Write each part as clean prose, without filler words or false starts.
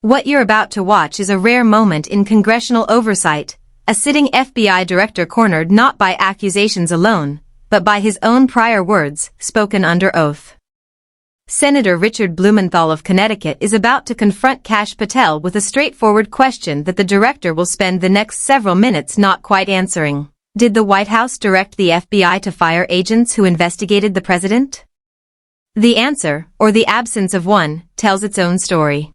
What you're about to watch is a rare moment in congressional oversight, a sitting FBI director cornered not by accusations alone, but by his own prior words, spoken under oath. Senator Richard Blumenthal of Connecticut is about to confront Kash Patel with a straightforward question that the director will spend the next several minutes not quite answering. Did the White House direct the FBI to fire agents who investigated the president? The answer, or the absence of one, tells its own story.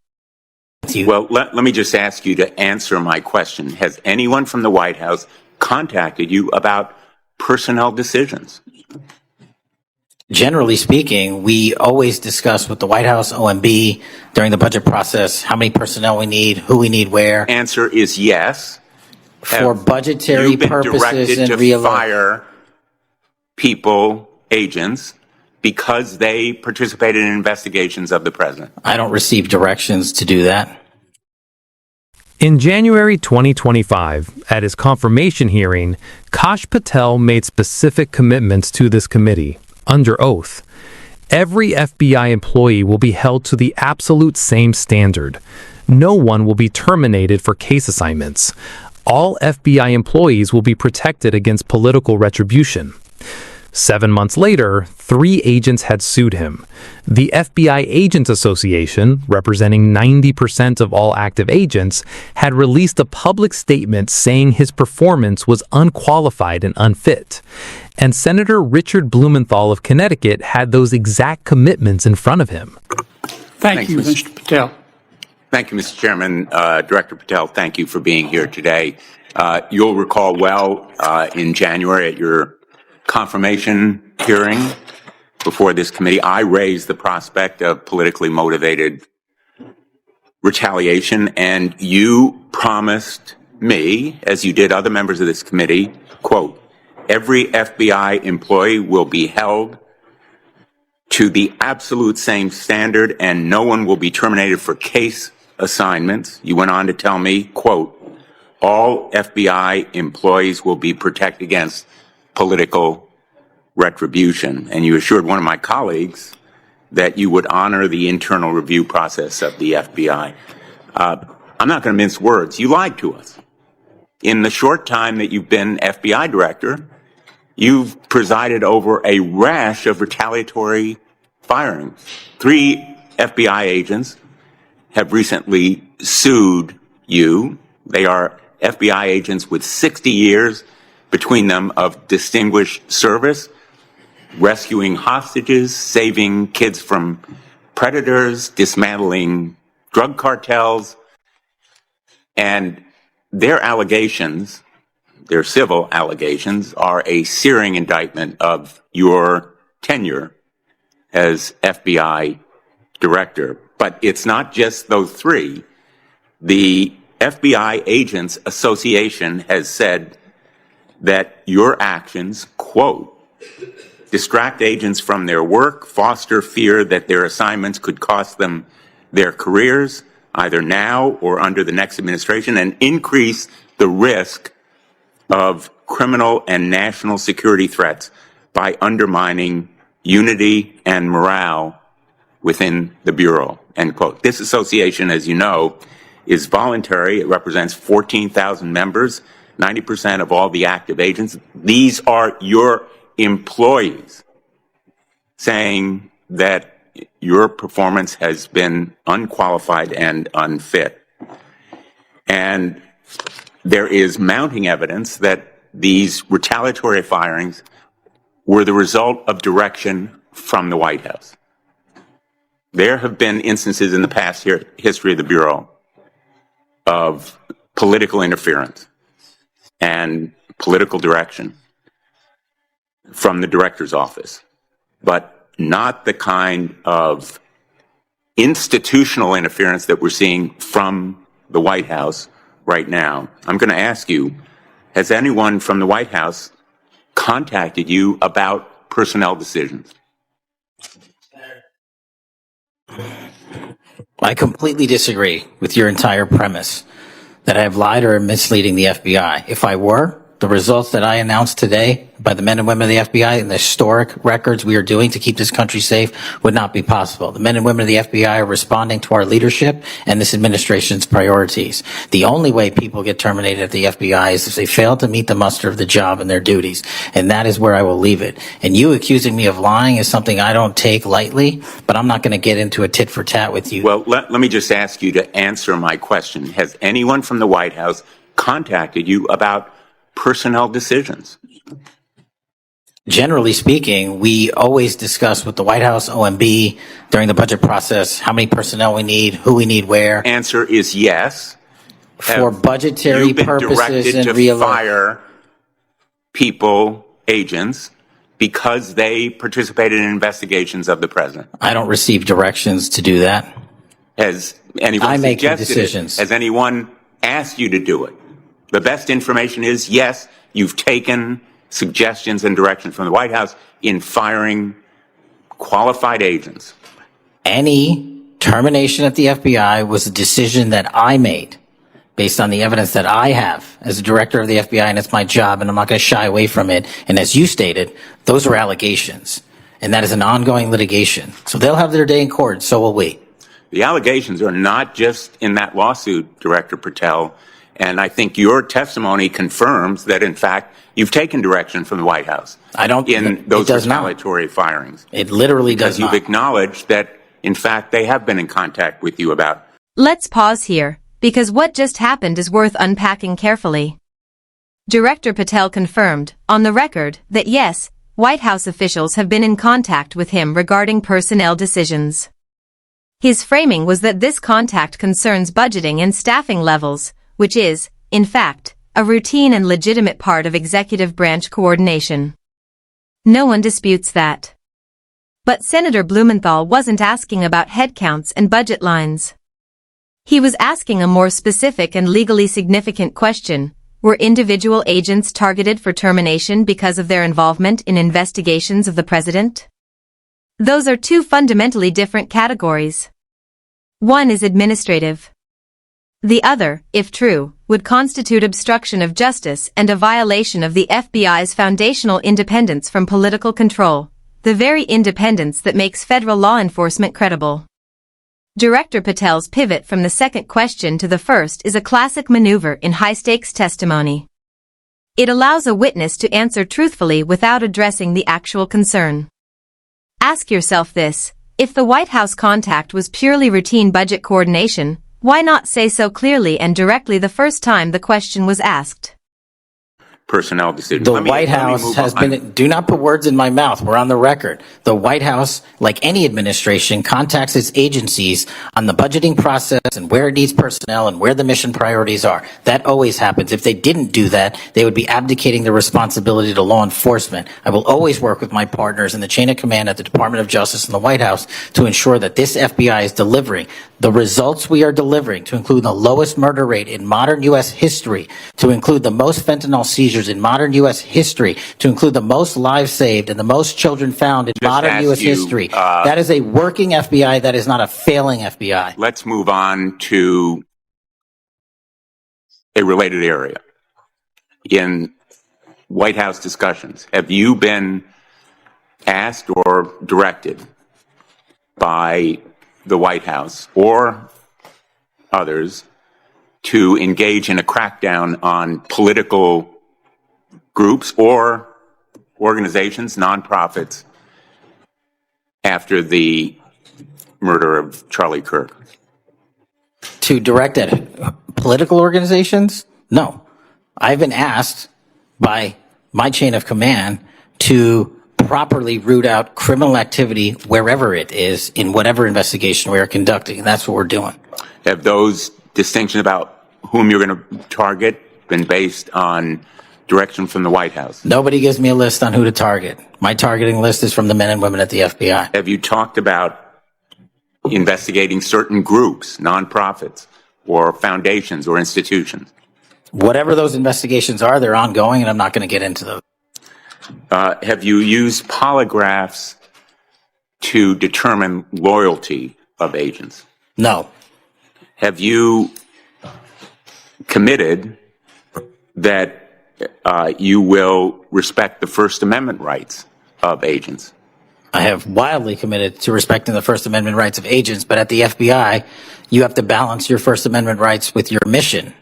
Well, let me just ask you to answer my question. Has anyone from the White House contacted you about personnel decisions? Generally speaking, we always discuss with the White House, OMB, during the budget process, how many personnel we need, who we need where. Answer is yes. For budgetary purposes and to fire people, agents, because they participated in investigations of the president? I don't receive directions to do that. In January 2025, at his confirmation hearing, Kash Patel made specific commitments to this committee, under oath. Every FBI employee will be held to the absolute same standard. No one will be terminated for case assignments. All FBI employees will be protected against political retribution. 7 months later, 3 agents had sued him. The FBI Agents Association, representing 90% of all active agents, had released a public statement saying his performance was unqualified and unfit. And Senator Richard Blumenthal of Connecticut had those exact commitments in front of him. Thank you, Mr. Patel. Thank you, Mr. Chairman. Director Patel, thank you for being here today. You'll recall well in January at your confirmation hearing before this committee, I raised the prospect of politically motivated retaliation, and you promised me, as you did other members of this committee, quote, every FBI employee will be held to the absolute same standard and no one will be terminated for case assignments. You went on to tell me, quote, all FBI employees will be protected against political retribution. And you assured one of my colleagues that you would honor the internal review process of the FBI. I'm not going to mince words. You lied to us. In the short time that you've been FBI director, you've presided over a rash of retaliatory firings. 3 FBI agents have recently sued you. They are FBI agents with 60 years between them of distinguished service, rescuing hostages, saving kids from predators, dismantling drug cartels, and their allegations, their civil allegations, are a searing indictment of your tenure as FBI director. But it's not just those 3. The FBI Agents Association has said that your actions, quote, distract agents from their work, foster fear that their assignments could cost them their careers, either now or under the next administration, and increase the risk of criminal and national security threats by undermining unity and morale within the Bureau, end quote. This association, as you know, is voluntary. It represents 14,000 members, 90% of all the active agents. These are your employees saying that your performance has been unqualified and unfit. And there is mounting evidence that these retaliatory firings were the result of direction from the White House. There have been instances in the past history of the Bureau of political interference and political direction from the director's office, but not the kind of institutional interference that we're seeing from the White House right now. I'm going to ask you, has anyone from the White House contacted you about personnel decisions? I completely disagree with your entire premise that I have lied or am misleading the FBI. If I were, the results that I announced today by the men and women of the FBI and the historic records we are doing to keep this country safe would not be possible. The men and women of the FBI are responding to our leadership and this administration's priorities. The only way people get terminated at the FBI is if they fail to meet the muster of the job and their duties. And that is where I will leave it. And you accusing me of lying is something I don't take lightly, but I'm not going to get into a tit for tat with you. Well, let me just ask you to answer my question. Has anyone from the White House contacted you about personnel decisions? Generally speaking, we always discuss with the White House, OMB, during the budget process, how many personnel we need, who we need where. Answer is yes. For budgetary purposes and to fire people, agents, because they participated in investigations of the president. I don't receive directions to do that. Has anyone I make the suggested decisions. it? Has anyone asked you to do it? The best information is yes, you've taken suggestions and direction from the White House in firing qualified agents. Any termination at the FBI was a decision that I made based on the evidence that I have as a director of the FBI, and it's my job, and I'm not going to shy away from it. And as you stated, those are allegations, and that is an ongoing litigation. So they'll have their day in court, so will we. The allegations are not just in that lawsuit, Director Patel, and I think your testimony confirms that, in fact, you've taken direction from the White House. I don't. In those retaliatory firings. It literally does not. Because you've acknowledged that, in fact, they have been in contact with you about. Let's pause here, because what just happened is worth unpacking carefully. Director Patel confirmed, on the record, that yes, White House officials have been in contact with him regarding personnel decisions. His framing was that this contact concerns budgeting and staffing levels, which is, in fact, a routine and legitimate part of executive branch coordination. No one disputes that. But Senator Blumenthal wasn't asking about headcounts and budget lines. He was asking a more specific and legally significant question: were individual agents targeted for termination because of their involvement in investigations of the president? Those are two fundamentally different categories. One is administrative. The other, if true, would constitute obstruction of justice and a violation of the FBI's foundational independence from political control, the very independence that makes federal law enforcement credible. Director Patel's pivot from the second question to the first is a classic maneuver in high-stakes testimony. It allows a witness to answer truthfully without addressing the actual concern. Ask yourself this: if the White House contact was purely routine budget coordination, why not say so clearly and directly the first time the question was asked? Personnel decisions. The White House has been, do not put words in my mouth, we're on the record. The White House, like any administration, contacts its agencies on the budgeting process and where it needs personnel and where the mission priorities are. That always happens. If they didn't do that, they would be abdicating the responsibility to law enforcement. I will always work with my partners in the chain of command at the Department of Justice and the White House to ensure that this FBI is delivering the results we are delivering, to include the lowest murder rate in modern U.S. history, to include the most fentanyl seizures in modern U.S. history, to include the most lives saved and the most children found in modern U.S. history. That is a working FBI. That is not a failing FBI. Let's move on to a related area. In White House discussions, have you been asked or directed by the White House or others to engage in a crackdown on political groups or organizations, nonprofits, after the murder of Charlie Kirk? To direct at political organizations? No. I've been asked by my chain of command to properly root out criminal activity wherever it is in whatever investigation we are conducting. And that's what we're doing. Have those distinctions about whom you're going to target been based on direction from the White House? Nobody gives me a list on who to target. My targeting list is from the men and women at the FBI. Have you talked about investigating certain groups, nonprofits, or foundations or institutions? Whatever those investigations are, they're ongoing, and I'm not going to get into those. Have you used polygraphs to determine loyalty of agents? No. Have you committed that you will respect the First Amendment rights of agents? I have wildly committed to respecting the First Amendment rights of agents, but at the FBI, you have to balance your First Amendment rights with your mission.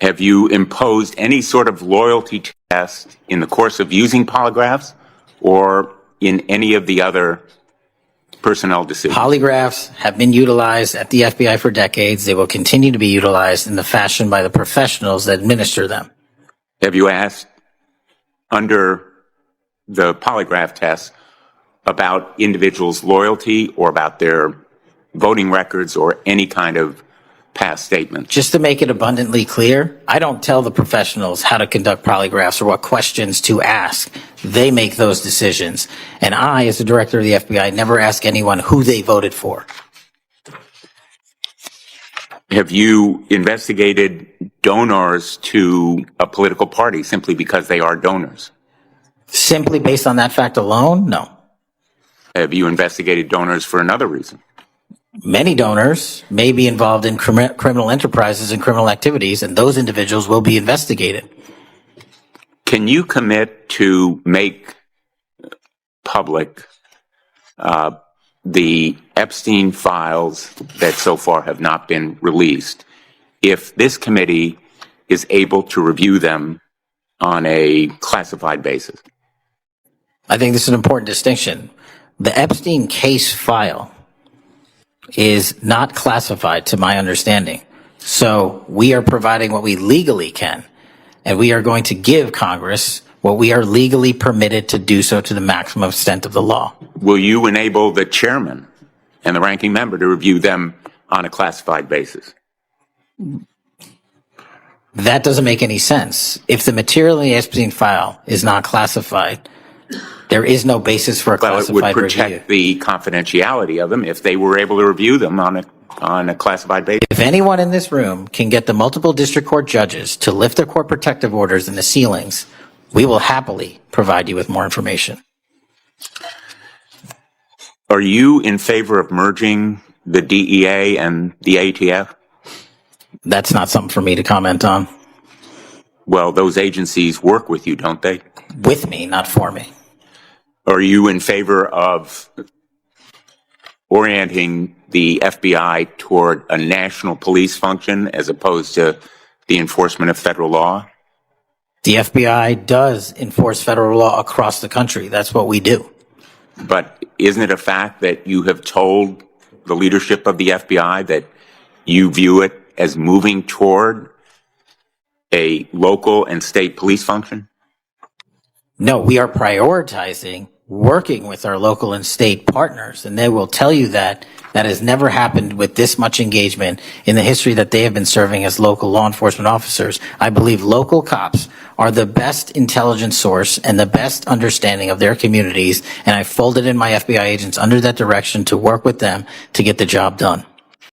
Have you imposed any sort of loyalty test in the course of using polygraphs or in any of the other personnel decisions? Polygraphs have been utilized at the FBI for decades. They will continue to be utilized in the fashion by the professionals that administer them. Have you asked under the polygraph test about individuals' loyalty or about their voting records or any kind of past statement? Just to make it abundantly clear, I don't tell the professionals how to conduct polygraphs or what questions to ask. They make those decisions. And I, as the director of the FBI, never ask anyone who they voted for. Have you investigated donors to a political party simply because they are donors? Simply based on that fact alone? No. Have you investigated donors for another reason? Many donors may be involved in criminal enterprises and criminal activities, and those individuals will be investigated. Can you commit to make public the Epstein files that so far have not been released if this committee is able to review them on a classified basis? I think this is an important distinction. The Epstein case file is not classified to my understanding. So we are providing what we legally can, and we are going to give Congress what we are legally permitted to do so to the maximum extent of the law. Will you enable the chairman and the ranking member to review them on a classified basis? That doesn't make any sense. If the material in the Epstein file is not classified, there is no basis for a classified review. Well, it would protect the confidentiality of them if they were able to review them on a classified basis. If anyone in this room can get the multiple district court judges to lift their court protective orders in the ceilings, we will happily provide you with more information. Are you in favor of merging the DEA and the ATF? That's not something for me to comment on. Well, those agencies work with you, don't they? With me, not for me. Are you in favor of orienting the FBI toward a national police function as opposed to the enforcement of federal law? The FBI does enforce federal law across the country. That's what we do. But isn't it a fact that you have told the leadership of the FBI that you view it as moving toward a local and state police function? No, we are prioritizing working with our local and state partners, and they will tell you that that has never happened with this much engagement in the history that they have been serving as local law enforcement officers. I believe local cops are the best intelligence source and the best understanding of their communities, and I folded in my FBI agents under that direction to work with them to get the job done.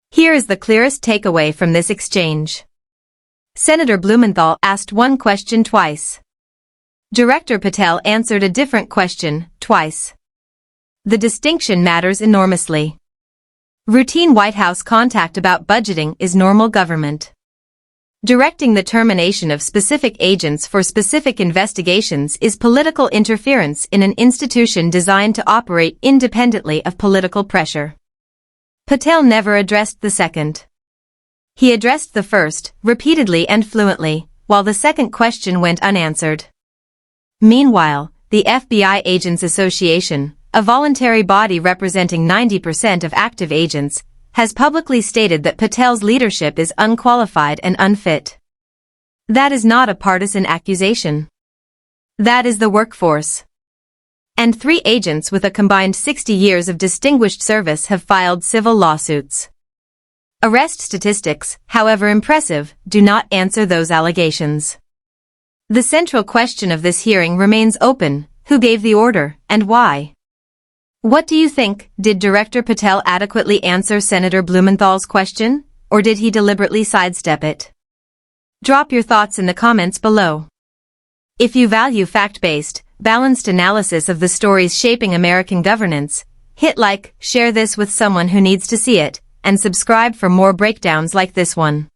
Here is the clearest takeaway from this exchange. Senator Blumenthal asked one question twice. Director Patel answered a different question twice. The distinction matters enormously. Routine White House contact about budgeting is normal government. Directing the termination of specific agents for specific investigations is political interference in an institution designed to operate independently of political pressure. Patel never addressed the second. He addressed the first, repeatedly and fluently, while the second question went unanswered. Meanwhile, the FBI Agents Association, a voluntary body representing 90% of active agents, has publicly stated that Patel's leadership is unqualified and unfit. That is not a partisan accusation. That is the workforce. And 3 agents with a combined 60 years of distinguished service have filed civil lawsuits. Arrest statistics, however impressive, do not answer those allegations. The central question of this hearing remains open: who gave the order, and why? What do you think? Did Director Patel adequately answer Senator Blumenthal's question, or did he deliberately sidestep it? Drop your thoughts in the comments below. If you value fact-based, balanced analysis of the stories shaping American governance, hit like, share this with someone who needs to see it, and subscribe for more breakdowns like this one.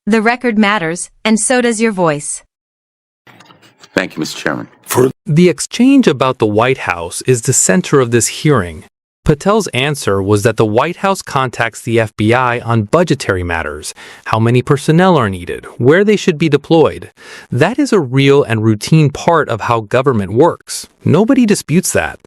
The record matters, and so does your voice. Thank you, Mr. Chairman. The exchange about the White House is the center of this hearing. Patel's answer was that the White House contacts the FBI on budgetary matters, how many personnel are needed, where they should be deployed. That is a real and routine part of how government works. Nobody disputes that.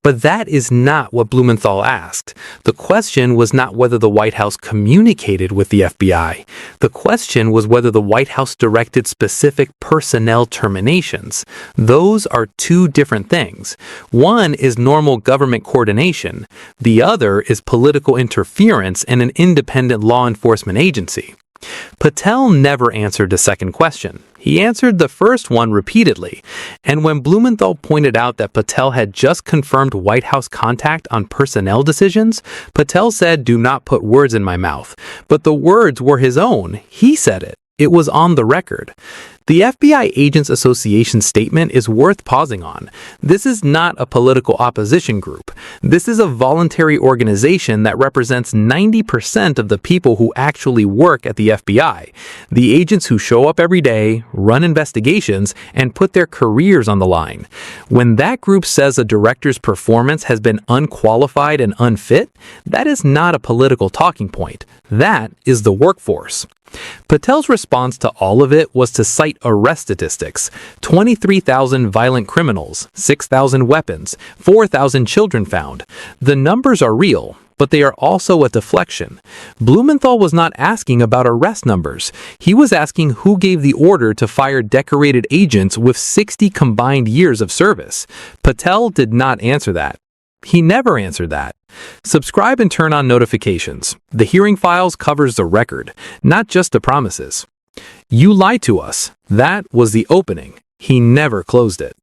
But that is not what Blumenthal asked. The question was not whether the White House communicated with the FBI. The question was whether the White House directed specific personnel terminations. Those are two different things. One is normal government coordination. The other is political interference in an independent law enforcement agency. Patel never answered the second question. He answered the first one repeatedly, and when Blumenthal pointed out that Patel had just confirmed White House contact on personnel decisions, Patel said, "Do not put words in my mouth." But the words were his own. He said it. It was on the record. The FBI Agents Association statement is worth pausing on. This is not a political opposition group. This is a voluntary organization that represents 90% of the people who actually work at the FBI. The agents who show up every day, run investigations, and put their careers on the line. When that group says a director's performance has been unqualified and unfit, that is not a political talking point. That is the workforce. Patel's response to all of it was to cite arrest statistics: 23,000 violent criminals, 6,000 weapons, 4,000 children found. The numbers are real, but they are also a deflection. Blumenthal was not asking about arrest numbers. He was asking who gave the order to fire decorated agents with 60 combined years of service. Patel did not answer that. He never answered that. Subscribe and turn on notifications. The hearing files covers the record, not just the promises. You lied to us. That was the opening. He never closed it.